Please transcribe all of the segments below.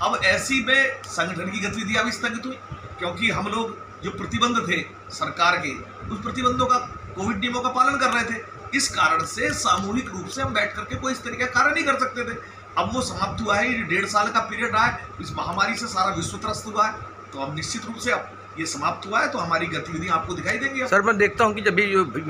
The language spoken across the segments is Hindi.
अब ऐसी में संगठन की गतिविधियां भी स्थगित हुई, क्योंकि हम लोग जो प्रतिबंध थे सरकार के, उस प्रतिबंधों का, कोविड नियमों का पालन कर रहे थे। इस कारण से सामूहिक रूप से हम बैठ करके कोई इस तरीके का कार्य नहीं कर सकते थे। अब वो समाप्त हुआ है, ये 1.5 साल का पीरियड रहा है, इस महामारी से सारा विश्व त्रस्त हुआ है, तो अब निश्चित रूप से अब ये समाप्त हुआ है, तो हमारी गतिविधियां आपको दिखाई देंगी। सर, मैं देखता हूं कि जब भी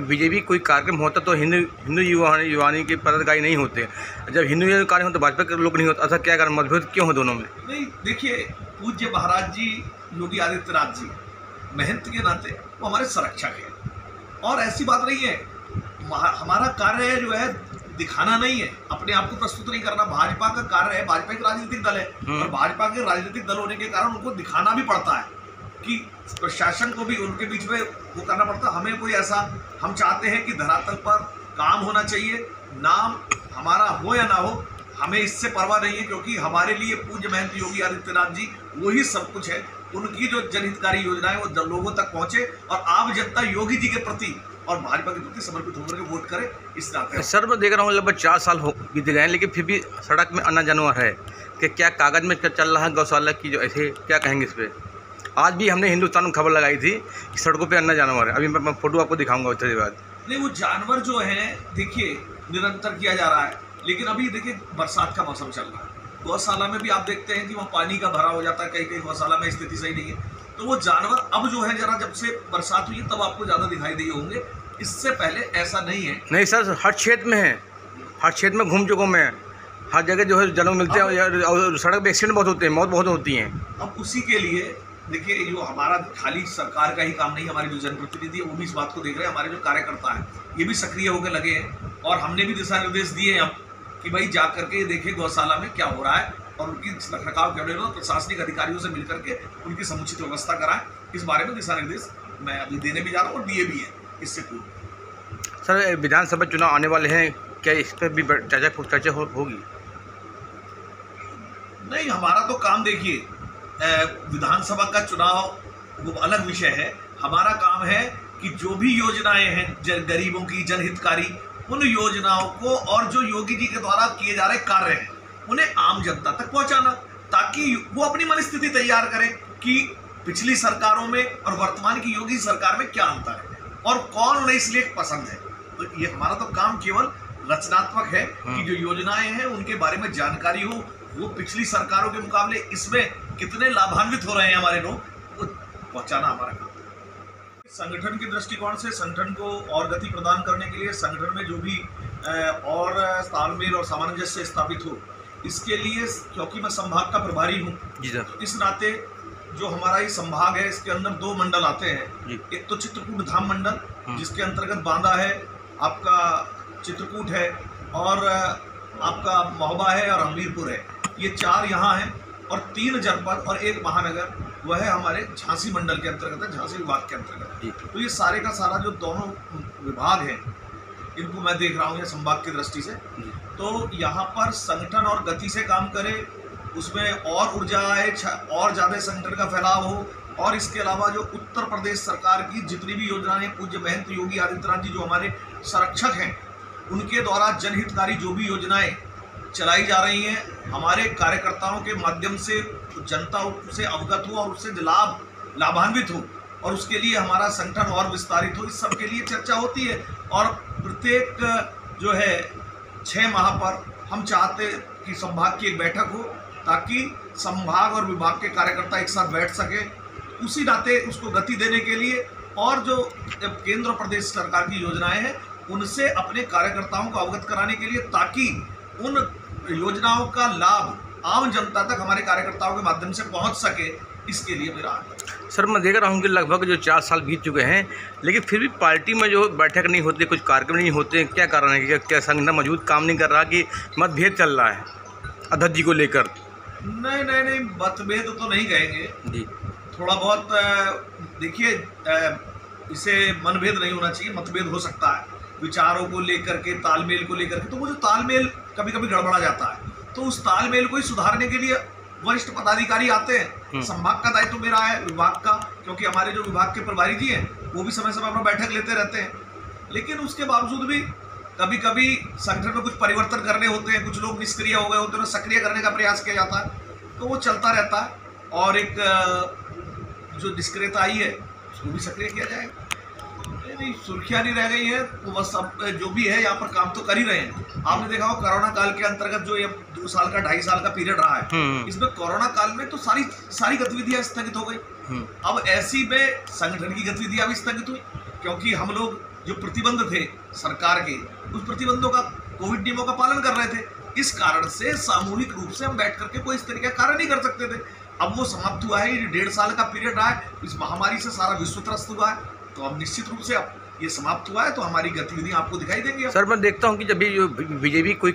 बीजेपी कोई कार्यक्रम होता तो हिंदू युवानी के पदाधिकारी नहीं होते, जब हिंदू कार्य होते तो भाजपा के लोग नहीं होते। ऐसा क्या कारण, मतभेद क्यों हो दोनों में? नहीं, देखिए, पूज्य महाराज जी योगी आदित्यनाथ जी महंत के नाते वो हमारे संरक्षक हैं, और ऐसी बात नहीं है, हमारा कार्य जो है दिखाना नहीं है, अपने आप को प्रस्तुत नहीं करना। भाजपा का कार्य है, भाजपा एक राजनीतिक दल है, और भाजपा के राजनीतिक दल होने के कारण उनको दिखाना भी पड़ता है कि प्रशासन को भी उनके बीच में वो करना पड़ता है। हमें कोई ऐसा, हम चाहते हैं कि धरातल पर काम होना चाहिए, नाम हमारा हो या ना हो, हमें इससे परवाह नहीं है, क्योंकि हमारे लिए पूज्य महंत योगी आदित्यनाथ जी वही सब कुछ है। उनकी जो जनहितकारी योजनाएं वो लोगों तक पहुंचे, और आम जनता योगी जी के प्रति और भाजपा के प्रति समर्पित होकर के वोट करे, इस नाते। सर, मैं देख रहा हूँ लगभग 4 साल हो बीत गए हैं, लेकिन फिर भी सड़क में अन्ना जानवर है कि क्या कागज में चल रहा है गौशाला की, जो ऐसे क्या कहेंगे इस पर? आज भी हमने हिंदुस्तान में खबर लगाई थी कि सड़कों पे अन्ना जानवर है। अभी मैं फोटो आपको दिखाऊंगा उसके बाद। नहीं, वो जानवर जो है, देखिए, निरंतर किया जा रहा है, लेकिन अभी देखिए बरसात का मौसम चल रहा है, गौशाला में भी आप देखते हैं कि वहाँ पानी का भरा हो जाता है, कहीं कहीं गौशाला में स्थिति सही नहीं है, तो वो जानवर अब जो है जरा जब से बरसात हुई है तब आपको ज़्यादा दिखाई दिए होंगे, इससे पहले ऐसा नहीं है। नहीं सर, हर क्षेत्र में है, हर क्षेत्र में घूम चुका मैं, हर जगह जो है जानवर मिलते हैं, और सड़क पे एक्सीडेंट बहुत होते हैं, मौत बहुत होती हैं। अब उसी के लिए देखिए, जो हमारा खाली सरकार का ही काम नहीं, हमारे जो जनप्रतिनिधि है वो भी इस बात को देख रहे हैं, हमारे जो कार्यकर्ता हैं ये भी सक्रिय होकर लगे हैं, और हमने भी दिशा निर्देश दिए हैं अब कि भाई जा करके देखिए गौशाला में क्या हो रहा है, और उनकी रखरखाव के लिए प्रशासनिक अधिकारियों से मिलकर के उनकी समुचित व्यवस्था कराएं। इस बारे में दिशा निर्देश मैं अभी देने भी जा रहा हूँ, और दिए भी हैं इससे पूर्व। सर, विधानसभा चुनाव आने वाले हैं, क्या इस पर भी चर्चा होगी? नहीं, हमारा तो काम देखिए, विधानसभा का चुनाव वो अलग विषय है, हमारा काम है कि जो भी योजनाएं हैं गरीबों की, जनहितकारी, उन योजनाओं को और जो योगी जी के द्वारा किए जा रहे कार्य हैं उन्हें आम जनता तक पहुंचाना, ताकि वो अपनी मनस्थिति तैयार करें कि पिछली सरकारों में और वर्तमान की योगी सरकार में क्या अंतर है, और कौन उन्हें इसलिए पसंद है। तो ये हमारा तो काम केवल रचनात्मक है कि जो योजनाएं हैं उनके बारे में जानकारी हो, वो पिछली सरकारों के मुकाबले इसमें कितने लाभान्वित हो रहे हैं हमारे लोग, वो पहुंचाना हमारा काम। संगठन के दृष्टिकोण से संगठन को और गति प्रदान करने के लिए संगठन में जो भी और तालमेल और सामंजस्य स्थापित हो, इसके लिए, क्योंकि मैं संभाग का प्रभारी हूँ, इस नाते जो हमारा ये संभाग है इसके अंदर 2 मंडल आते हैं। एक तो चित्रकूट धाम मंडल, जिसके अंतर्गत बांदा है, आपका चित्रकूट है, और आपका महोबा है, और हमीरपुर है। ये 4 यहाँ हैं, और 3 जनपद और 1 महानगर वह है हमारे झांसी मंडल के अंतर्गत है, झांसी विभाग के अंतर्गत। तो ये सारे का सारा जो दोनों विभाग हैं इनको मैं देख रहा हूँ ये संभाग की दृष्टि से। तो यहाँ पर संगठन और गति से काम करे, उसमें और ऊर्जा आए, और ज़्यादा संगठन का फैलाव हो, और इसके अलावा जो उत्तर प्रदेश सरकार की जितनी भी योजनाएं पूज्य महंत योगी आदित्यनाथ जी जो हमारे संरक्षक हैं उनके द्वारा जनहितकारी जो भी योजनाएं चलाई जा रही हैं, हमारे कार्यकर्ताओं के माध्यम से जनता उससे अवगत हो और उससे लाभान्वित हो, और उसके लिए हमारा संगठन और विस्तारित हो, इस सब के लिए चर्चा होती है। और प्रत्येक जो है 6 माह पर हम चाहते कि संभाग की एक बैठक हो, ताकि संभाग और विभाग के कार्यकर्ता एक साथ बैठ सके, उसी नाते उसको गति देने के लिए, और जो केंद्र और प्रदेश सरकार की योजनाएं हैं उनसे अपने कार्यकर्ताओं को अवगत कराने के लिए, ताकि उन योजनाओं का लाभ आम जनता तक हमारे कार्यकर्ताओं के माध्यम से पहुंच सके, इसके लिए मेरा आग्रह। सर, मैं देख रहा हूँ कि लगभग जो 4 साल बीत चुके हैं, लेकिन फिर भी पार्टी में जो बैठक नहीं होती, कुछ कार्यक्रम नहीं होते, क्या कारण है? क्या संगठन मजबूत काम नहीं कर रहा कि मतभेद चल रहा है अध्यक्ष जी को लेकर? नहीं, मतभेद तो नहीं कहेंगे जी, थोड़ा बहुत देखिए, इसे मनभेद नहीं होना चाहिए, मतभेद हो सकता है विचारों को लेकर के, तालमेल को लेकर के। तो वो जो तालमेल कभी कभी गड़बड़ा जाता है, तो उस तालमेल को ही सुधारने के लिए वरिष्ठ पदाधिकारी आते हैं। संभाग का दायित्व मेरा है, विभाग का, क्योंकि हमारे जो विभाग के प्रभारी जी हैं वो भी समय समय अपना बैठक लेते रहते हैं। लेकिन उसके बावजूद भी कभी कभी संगठन में कुछ परिवर्तन करने होते हैं, कुछ लोग निष्क्रिय हो गए होते हैं, सक्रिय करने का प्रयास किया जाता है, तो वो चलता रहता है। और एक जो निष्क्रियता आई है उसको भी सक्रिय किया जाएगा। नहीं, सुर्खियाँ नहीं रह गई है, वो बस अब जो भी है यहाँ पर काम तो कर ही रहे हैं। आपने देखा हो कोरोना काल के अंतर्गत जो ये 2 साल का 2.5 साल का पीरियड रहा है, इसमें कोरोना काल में तो सारी गतिविधियां स्थगित हो गई। अब ऐसी में संगठन की गतिविधियां भी स्थगित हुई, क्योंकि हम लोग जो प्रतिबंध थे सरकार के, उस प्रतिबंधों का, कोविड नियमों का पालन कर रहे थे। इस कारण से सामूहिक रूप से हम बैठ करके कोई इस तरीके का कार्य नहीं कर सकते थे। अब वो समाप्त हुआ है, ये 1.5 साल का पीरियड रहा है, इस महामारी से सारा विश्व त्रस्त हुआ है, तो अब निश्चित रूप से अब ये समाप्त हुआ है तो हमारी गतिविधियां आपको दिखाई देंगी। सर मैं देखता हूँ कि जब भी जो बीजेपी कोई